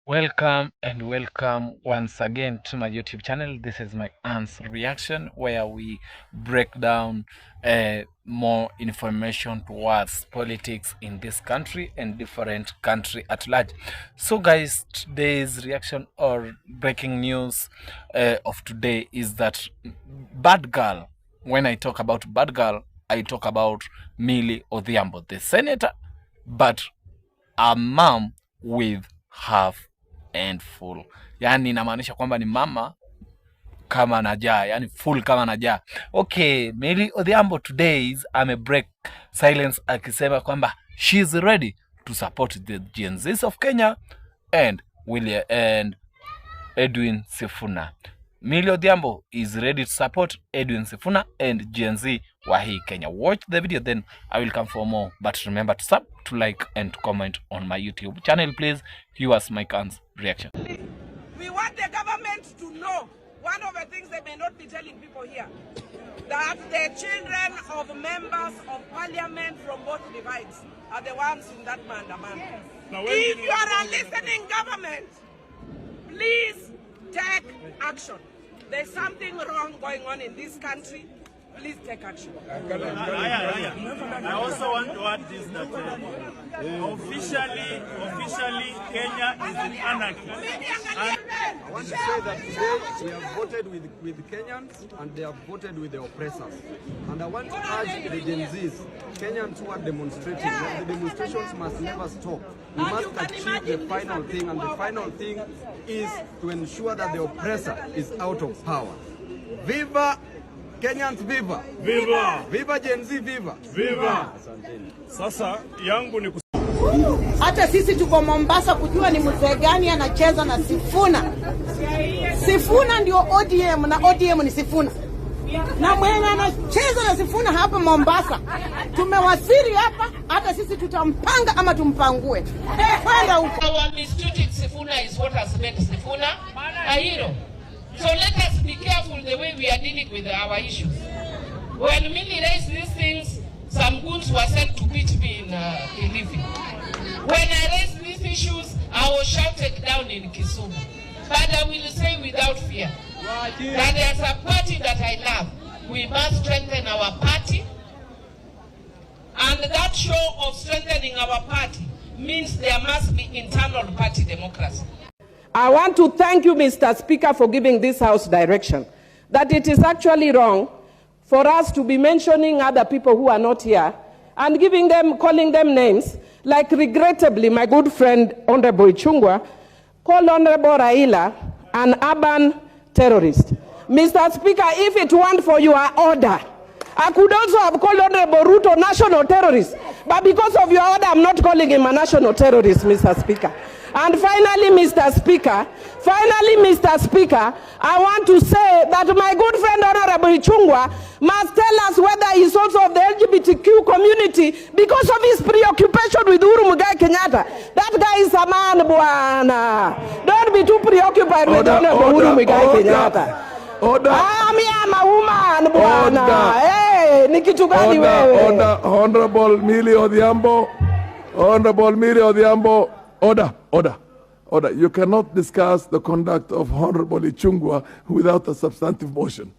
Welcome and welcome once again to my YouTube channel. This is MIKEANN'S reaction, where we break down more information towards politics in this country and different country at large. So guys, today's reaction or breaking news of today is that bad girl. When I talk about bad girl, I talk about Millie Odhiambo, the senator, but a mom with half and full. Yani inamaanisha kwamba ni mama kama najaa, yani full kama najaa. Okay, Millie Odhiambo today break silence akisema kwamba she's ready to support the Gen Zs of Kenya and Edwin Sifuna. Millie Odhiambo is ready to support Edwin Sifuna and Gen Z wa hii Kenya. Watch the video, then I will come for more. But remember to sub, to like, and to comment on my YouTube channel, please. Viewers, MIKEANN'S reaction. We want the government to know one of the things they may not be telling people here, that the children of members of Parliament from both divides are the ones in that mandamana. If you are a listening government, please take action. There's something wrong going on in this country. Please take action. I also want to add this, that officially Kenya is in anarchy. I want to say that today we have voted with Kenyans and they have voted with the oppressors. And I want to urge the Gen Zs, Kenyans who are demonstrating, that the demonstrations must never stop. We must achieve the final thing, and the final thing is to ensure that the oppressor is out of power. Viva Kenyans, viva! Viva! Viva Gen Z, viva! Viva! Sasa yangu ni hata sisi tuko Mombasa kujua ni mzee gani anacheza na Sifuna. Sifuna ndio ODM na ODM ni Sifuna. Na mwenye anacheza na Sifuna hapa Mombasa. Tumewasiri hapa, hata sisi tutampanga ama tumpangue. Kwenda huko. Our mistreating Sifuna is what has made Sifuna a hero. So let us be careful the way we are dealing with our issues. When Millie raised these things, some goods were sent to beat me in Kilifi. When I raised these issues, I was shouted down in Kisumu. But I will say without fear that there's a party that I love. We must strengthen our party. And that show of strengthening our party means there must be internal party democracy. I want to thank you, Mr. Speaker, for giving this House direction that it is actually wrong for us to be mentioning other people who are not here and calling them names, like regrettably my good friend Honorable Ichung'wah called Honorable Raila an urban terrorist. Mr. Speaker, if it weren't for your order, I could also have called Honorable Ruto national terrorist. But because of your order, I'm not calling him a national terrorist, Mr. Speaker. And finally, Mr. Speaker, I want to say that my good friend Honorable Ichung'wah must tell us whether he's also of the LGBTQ community because of his preoccupation with Uhuru Muigai Kenyatta. That guy is a man, bwana. Don't be too preoccupied with Honorable Uhuru Muigai Kenyatta. I'm a woman, bwana. Hey, ni kitu gani wewe? Honorable Millie Odhiambo. Honorable Millie Odhiambo. Order. You cannot discuss the conduct of Honorable Ichung'wah without a substantive motion.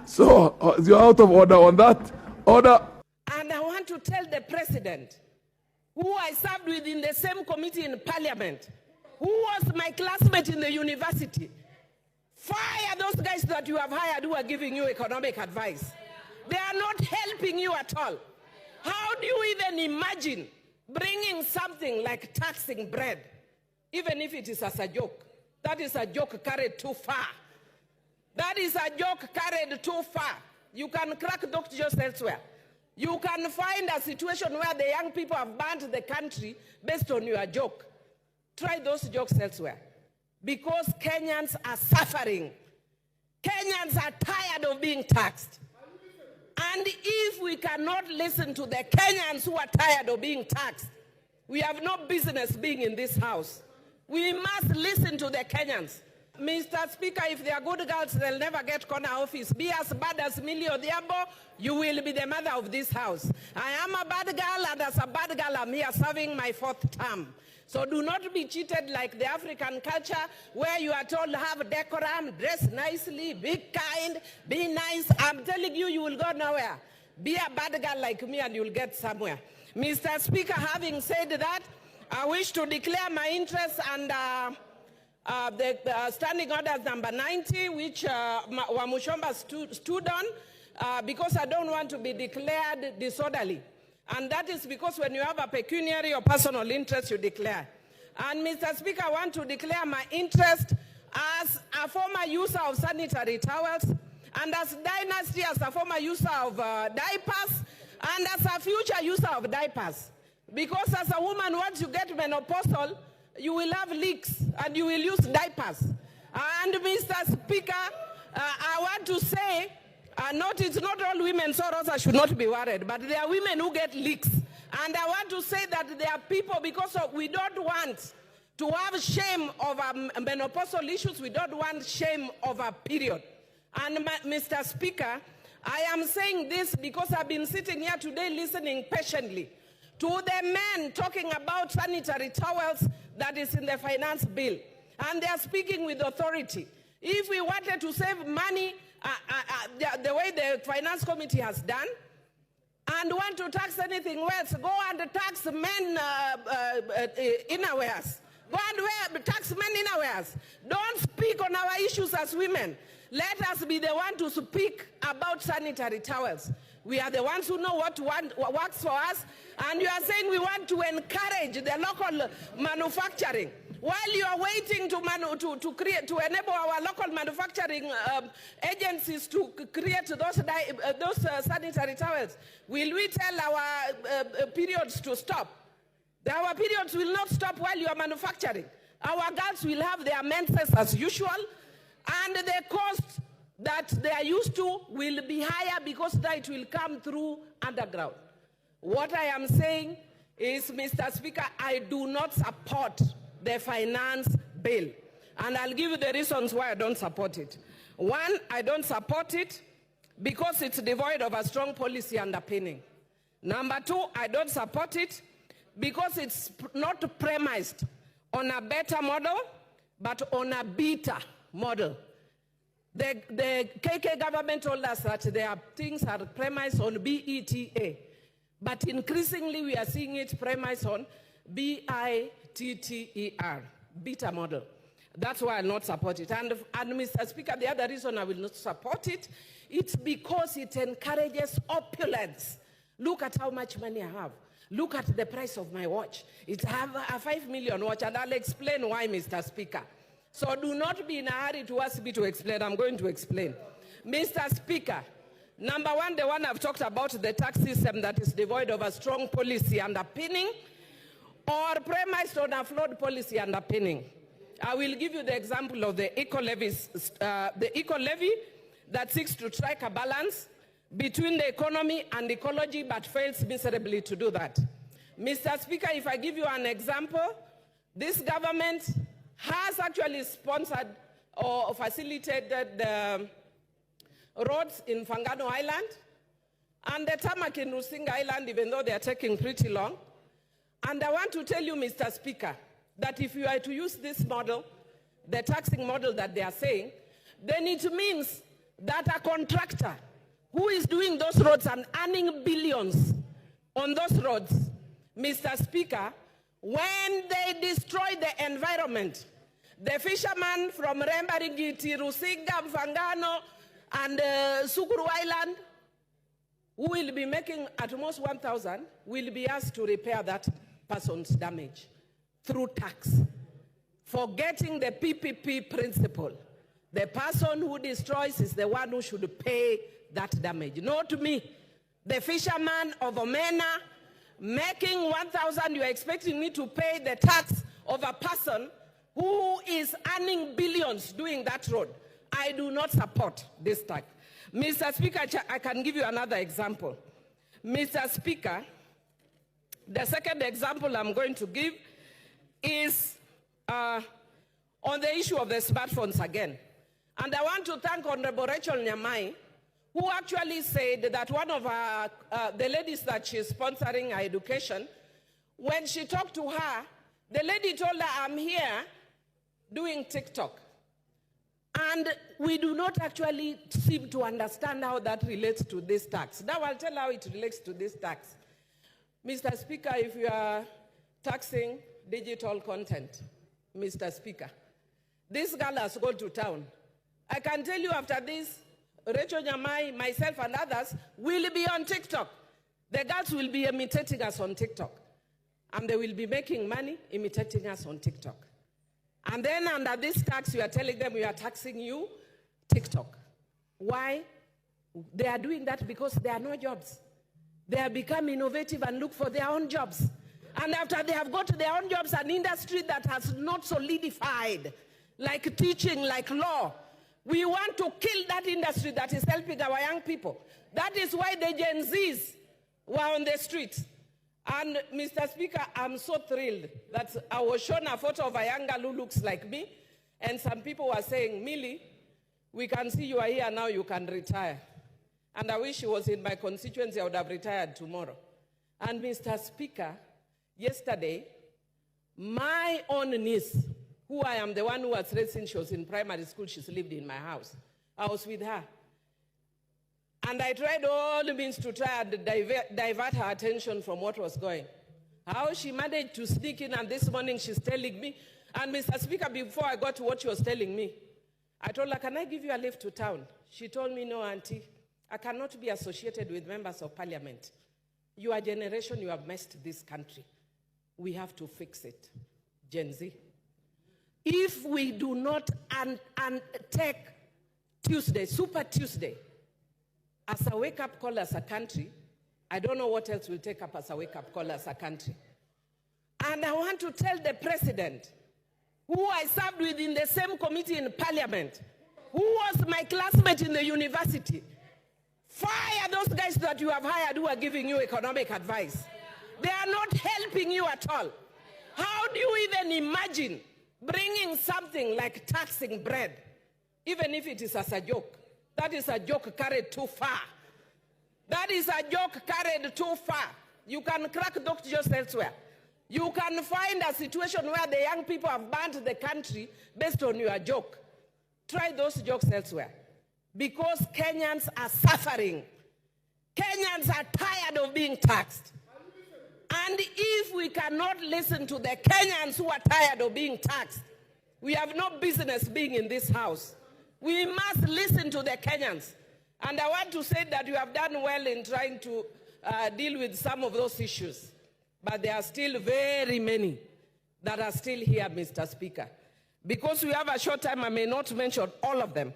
So, you're out of order on that. Order. And I want to tell the president, who I served with in the same committee in Parliament, who was my classmate in the university, fire those guys that you have hired who are giving you economic advice. They are not helping you at all. How do you even imagine bringing something like taxing bread, even if it is as a joke? That is a joke carried too far. That is a joke carried too far. You can crack those jokes elsewhere. You can find a situation where the young people have banned the country based on your joke. Try those jokes elsewhere. Because Kenyans are suffering. Kenyans are tired of being taxed. And if we cannot listen to the Kenyans who are tired of being taxed, we have no business being in this house. We must listen to the Kenyans. Mr. Speaker, if they are good girls, they'll never get corner office. Be as bad as Millie Odhiambo, you will be the mother of this house. I am a bad girl, and as a bad girl, I'm here serving my 4th term. So do not be cheated like the African culture where you are told have decorum, dress nicely, be kind, be nice. I'm telling you, you will go nowhere. Be a bad girl like me and you'll get somewhere. Mr. Speaker, having said that, I wish to declare my interest under the standing orders number 90, which Wamuchomba stood on, because I don't want to be declared disorderly. And that is because when you have a pecuniary or personal interest, you declare. And Mr. Speaker, I want to declare my interest as a former user of sanitary towels, and as Dynasty as a former user of diapers, and as a future user of diapers. Because as a woman, once you get menopausal, you will have leaks and you will use diapers. And Mr. Speaker, I want to say, it's not all women, so Rosa should not be worried, but there are women who get leaks. And I want to say that there are people, because we don't want to have shame over menopausal issues, we don't want shame over period. And Mr. Speaker, I am saying this because I've been sitting here today listening patiently to the men talking about sanitary towels that is in the finance bill. And they are speaking with authority. If we wanted to save money, the way the finance committee has done, and want to tax anything else, go and tax men innerwears. Go and tax men innerwears. Don't speak on our issues as women. Let us be the one to speak about sanitary towels. We are the ones who know what works for us, and you are saying we want to encourage the local manufacturing. While you are waiting to enable our local manufacturing agencies to create those sanitary towels, will we tell our periods to stop? Our periods will not stop while you are manufacturing. Our girls will have their menses as usual, and the cost that they are used to will be higher because that will come through underground. What I am saying is, Mr. Speaker, I do not support the finance bill. And I'll give you the reasons why I don't support it. One, I don't support it because it's devoid of a strong policy underpinning. Number two, I don't support it because it's not premised on a better model, but on a beta model. The KK government told us that their things are premised on BETA, but increasingly we are seeing it premised on BITTER, beta model. That's why I'll not support it. And Mr. Speaker, the other reason I will not support it, it's because it encourages opulence. Look at how much money I have. Look at the price of my watch. It's a 5 million watch, and I'll explain why, Mr. Speaker. So do not be in a hurry to ask me to explain. I'm going to explain. Mr. Speaker, number one, the one I've talked about, the tax system that is devoid of a strong policy underpinning or premised on a flawed policy underpinning. I will give you the example of the eco-levy that seeks to strike a balance between the economy and ecology but fails miserably to do that. Mr. Speaker, if I give you an example, this government has actually sponsored or facilitated the roads in Fangano Island and the tarmac in Rusinga Island, even though they are taking pretty long. And I want to tell you, Mr. Speaker, that if you are to use this model, the taxing model that they are saying, then it means that a contractor who is doing those roads and earning billions on those roads, Mr. Speaker, when they destroy the environment, the fishermen from Rembaringiti, Rusinga, Mfangano, and Sukuru Island, who will be making at most 1,000, will be asked to repair that person's damage through tax, forgetting the PPP principle. The person who destroys is the one who should pay that damage, not me. The fisherman of Omena making 1,000, you're expecting me to pay the tax of a person who is earning billions doing that road. I do not support this tax. Mr. Speaker, I can give you another example. Mr. Speaker, the second example I'm going to give is on the issue of the smartphones again. And I want to thank Honorable Rachel Nyamai, who actually said that one of the ladies that she's sponsoring her education, when she talked to her, the lady told her, I'm here doing TikTok. And we do not actually seem to understand how that relates to this tax. Now I'll tell how it relates to this tax. Mr. Speaker, if you are taxing digital content, Mr. Speaker, this girl has gone to town. I can tell you after this, Rachel Nyamai, myself and others will be on TikTok. The girls will be imitating us on TikTok. And they will be making money imitating us on TikTok. And then under this tax, you are telling them we are taxing you, TikTok. Why? They are doing that because there are no jobs. They have become innovative and look for their own jobs. And after they have got their own jobs, an industry that has not solidified, like teaching, like law, we want to kill that industry that is helping our young people. That is why the Gen Zs were on the streets. And Mr. Speaker, I'm so thrilled that I was shown a photo of a young girl who looks like me, and some people were saying, Millie, we can see you are here now, you can retire. And I wish she was in my constituency, I would have retired tomorrow. And Mr. Speaker, yesterday, my own niece, who I am the one who was raised since she was in primary school, she's lived in my house. I was with her. And I tried all the means to try and divert her attention from what was going. How she managed to sneak in, and this morning she's telling me, and Mr. Speaker, before I got to what she was telling me, I told her, can I give you a lift to town? She told me, no, Auntie, I cannot be associated with members of Parliament. Your generation, you have messed this country. We have to fix it. Gen Z. If we do not take Tuesday, Super Tuesday, as a wake-up call as a country, I don't know what else will take up as a wake-up call as a country. And I want to tell the president, who I served with in the same committee in Parliament, who was my classmate in the university, fire those guys that you have hired who are giving you economic advice. They are not helping you at all. How do you even imagine bringing something like taxing bread, even if it is as a joke? That is a joke carried too far. That is a joke carried too far. You can crack those jokes elsewhere. You can find a situation where the young people have banned the country based on your joke. Try those jokes elsewhere. Because Kenyans are suffering. Kenyans are tired of being taxed. And if we cannot listen to the Kenyans who are tired of being taxed, we have no business being in this house. We must listen to the Kenyans. And I want to say that you have done well in trying to deal with some of those issues. But there are still very many that are still here, Mr. Speaker. Because we have a short time, I may not mention all of them.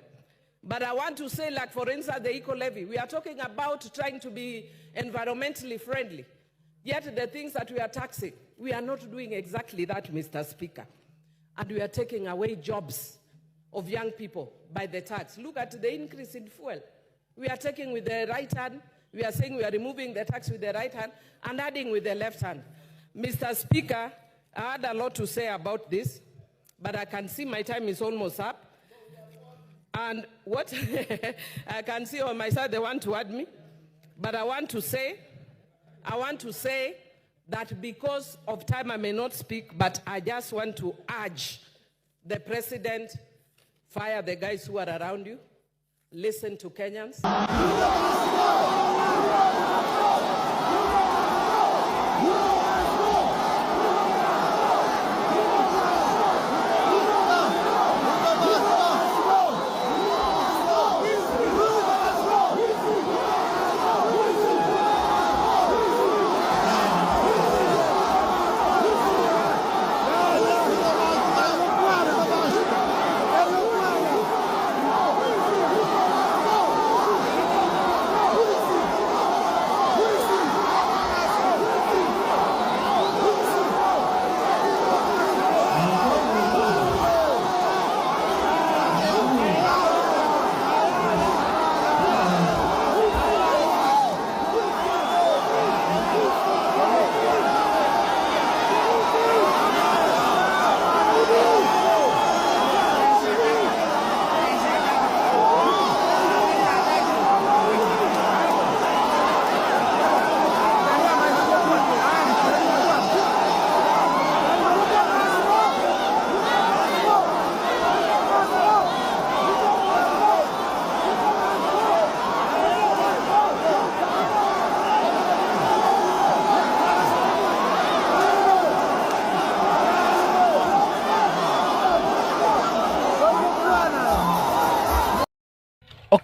But I want to say, like, for instance, the eco-levy. We are talking about trying to be environmentally friendly. Yet the things that we are taxing, we are not doing exactly that, Mr. Speaker. And we are taking away jobs of young people by the tax. Look at the increase in fuel. We are taking with the right hand. We are saying we are removing the tax with the right hand and adding with the left hand. Mr. Speaker, I had a lot to say about this, but I can see my time is almost up. And what I can see on my side, they want to add me. But I want to say that because of time I may not speak, but I just want to urge the president, fire the guys who are around you, listen to Kenyans.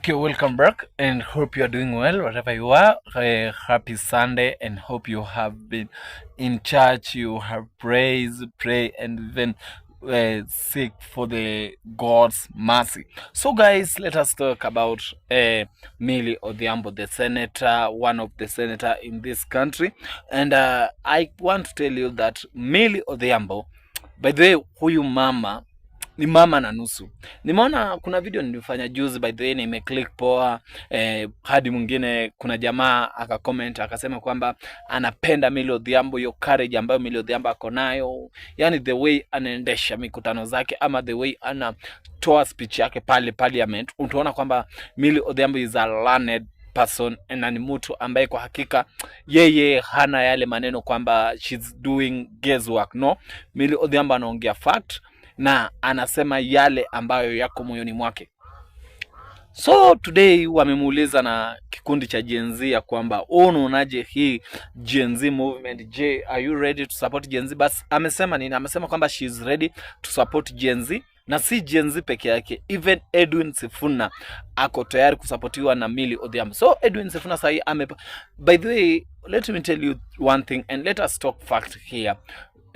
Okay, welcome back and hope you are doing well wherever you are. Happy Sunday and hope you have been in church, you have pray and even seek for the God's mercy. So guys, let us talk about Millie Odhiambo, the senator, one of the senator in this country. And I want to tell you that Millie Odhiambo, by the way, huyu mama ni mama na nusu. Nimeona kuna video nilifanya juzi, by the way, nimeclick poa. Hadi mwingine kuna jamaa aka comment akasema kwamba anapenda Millie Odhiambo, yo courage ambayo Millie Odhiambo ako nayo, yani the way anaendesha mikutano zake ama the way anatoa speech yake pale parliament. Utaona kwamba Millie Odhiambo is a learned person na ni mtu ambaye kwa hakika yeye hana yale maneno kwamba she's doing guesswork. No, Millie Odhiambo anaongea fact na anasema yale ambayo yako moyoni mwake. So today wamemuuliza na kikundi cha Gen Z ya kwamba unaonaje hii Gen Z movement? Je, are you ready to support Gen Z? Bas amesema nini? Amesema kwamba she is ready to support Gen Z, na si Gen Z peke yake, even Edwin Sifuna ako tayari kusapotiwa na Millie Odhiambo. So Edwin Sifuna sahi by the way, let me tell you one thing and let us talk fact here.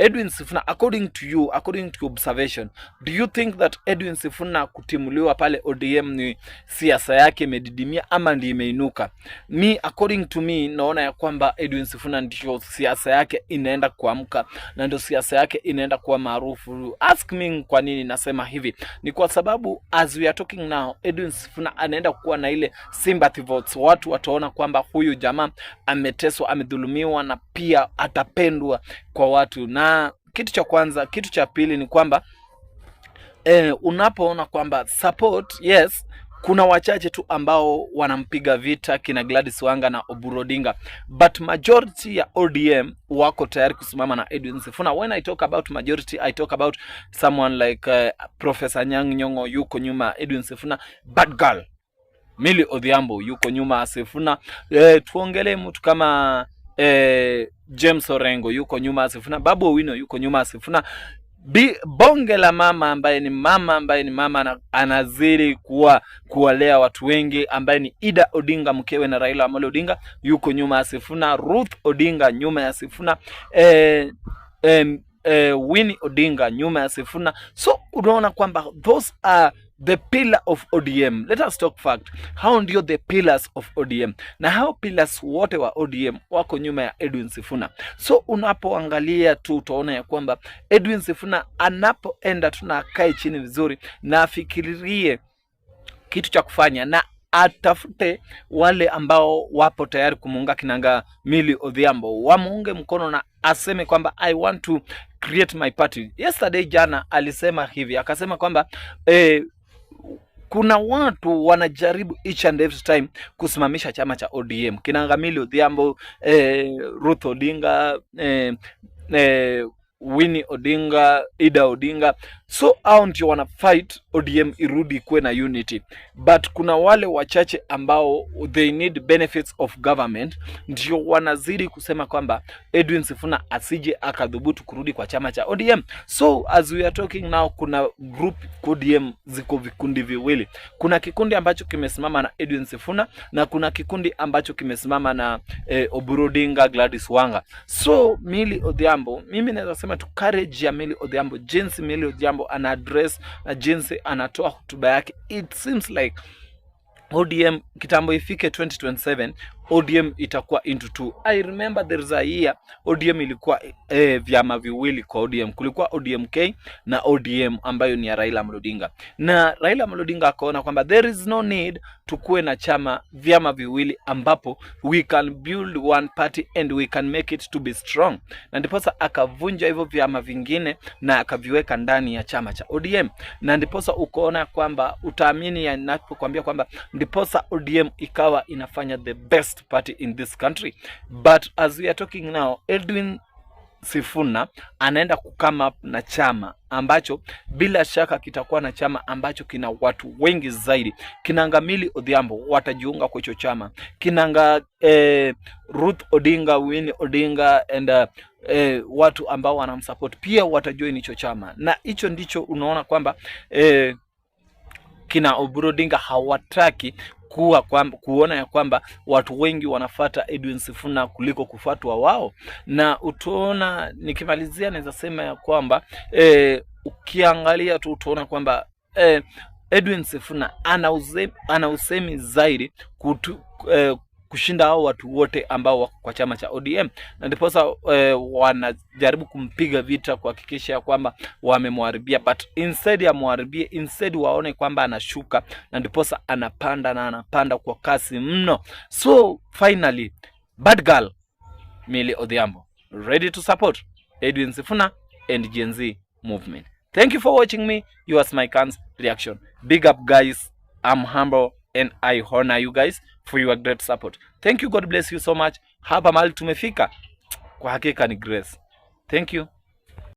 Edwin Sifuna, according to you, according to your observation, do you think that Edwin Sifuna kutimuliwa pale ODM ni siasa yake imedidimia ama ndi imeinuka? Me, according to me, naona ya kwamba Edwin Sifuna ndio siasa yake inaenda kuamka na ndio siasa yake inaenda kuwa maarufu. Ask me kwa nini nasema hivi. Ni kwa sababu as we are talking now, Edwin Sifuna anaenda kuwa na ile sympathy votes. Watu wataona kwamba huyu jamaa ameteswa, amedhulumiwa na pia atapendwa kwa watu. Na kitu cha kwanza, kitu cha pili ni kwamba unapoona kwamba support, yes, kuna wachache tu ambao wanampiga vita kina Gladys Wanga na Oburu Odinga, but majority ya ODM wako tayari kusimama na Edwin Sifuna. When I talk about majority, I talk about someone like Professor Nyang' Nyong'o yuko nyuma Edwin Sifuna, bad girl Millie Odhiambo yuko nyuma Sifuna. Tuongelee mtu kama James Orengo yuko nyuma Sifuna, Babu Owino yuko nyuma Sifuna. Bonge la mama ambaye ni mama na anazidi kuwalea watu wengi ambaye ni Ida Odinga, mkewe na Raila Amolo Odinga, yuko nyuma ya Sifuna. Ruth Odinga nyuma ya Sifuna. Winnie Odinga nyuma ya Sifuna. So unaona kwamba those are the pillar of ODM. Let us talk fact. How ndio the pillars of ODM? Na hao pillars wote wa ODM wako nyuma ya Edwin Sifuna. So unapoangalia tu utaona ya kwamba Edwin Sifuna anapoenda tunakae chini vizuri na afikirie kitu cha kufanya na atafute wale ambao wapo tayari kumuunga kinanga Millie Odhiambo, wamuunge mkono na aseme kwamba I want to create my party. Yesterday jana alisema hivi, akasema kwamba kuna watu wanajaribu each and every time kusimamisha chama cha ODM. Kinanga Millie Odhiambo, Ruth Odinga, Winnie Odinga, Ida Odinga. So hao ndio wana fight ODM irudi kuwe na unity. But kuna wale wachache ambao they need benefits of government, ndio wanazidi kusema kwamba Edwin Sifuna asije akadhubutu kurudi kwa chama cha ODM. So as we are talking now, kuna group ODM ziko vikundi viwili. Kuna kikundi ambacho kimesimama na Edwin Sifuna na kuna kikundi ambacho kimesimama na Oburu Odinga, Gladys Wanga. So Millie Odhiambo, mimi naweza sema tu courage ya Millie Odhiambo, jinsi Millie Odhiambo ana address na jinsi anatoa hotuba yake, it seems like ODM kitambo ifike 2027 ODM itakuwa into two. I remember there is a year ODM ilikuwa vyama viwili kwa ODM. Kulikuwa ODMK na ODM ambayo ni ya Raila Amolo Odinga. Na Raila Amolo Odinga akaona kwamba there is no need tukuwe na vyama viwili ambapo we can build one party and we can make it to be strong. Na ndiposa akavunja hivyo vyama vingine na akaviweka ndani ya chama cha ODM. Na ndiposa ukoona kwamba utaamini ya ninapokuambia kwamba ndiposa ODM ikawa inafanya the best party in this country. But as we are talking now, Edwin Sifuna anaenda kukama up na chama ambacho bila shaka kitakuwa na chama ambacho kina watu wengi zaidi. Kinanga Millie Odhiambo watajiunga kwa hicho chama. Kinanga Ruth Odinga, Winnie Odinga and watu ambao wanamsupport pia watajoin hicho chama. Na hicho ndicho unaona kwamba kina Oburu Odinga hawataki kuona ya kwamba watu wengi wanafata Edwin Sifuna kuliko kufuatwa wao. Na utaona, nikimalizia naweza sema ya kwamba ukiangalia tu utaona kwamba Edwin Sifuna ana usemi zaidi kushinda hao watu wote ambao wako kwa chama cha ODM, na ndiposa wanajaribu kumpiga vita kuhakikisha kwamba wamemharibia, but instead ya muharibie, instead waone kwamba anashuka, na ndiposa anapanda kwa kasi mno. So finally, bad girl Millie Odhiambo ready to support Edwin Sifuna and Gen Z movement. Thank you for watching me. Yours MIKEANN'S reaction. Big up guys. I'm humble and I honor you guys for your great support. Thank you. God bless you so much. Hapa mahali tumefika kwa hakika ni grace. Thank you.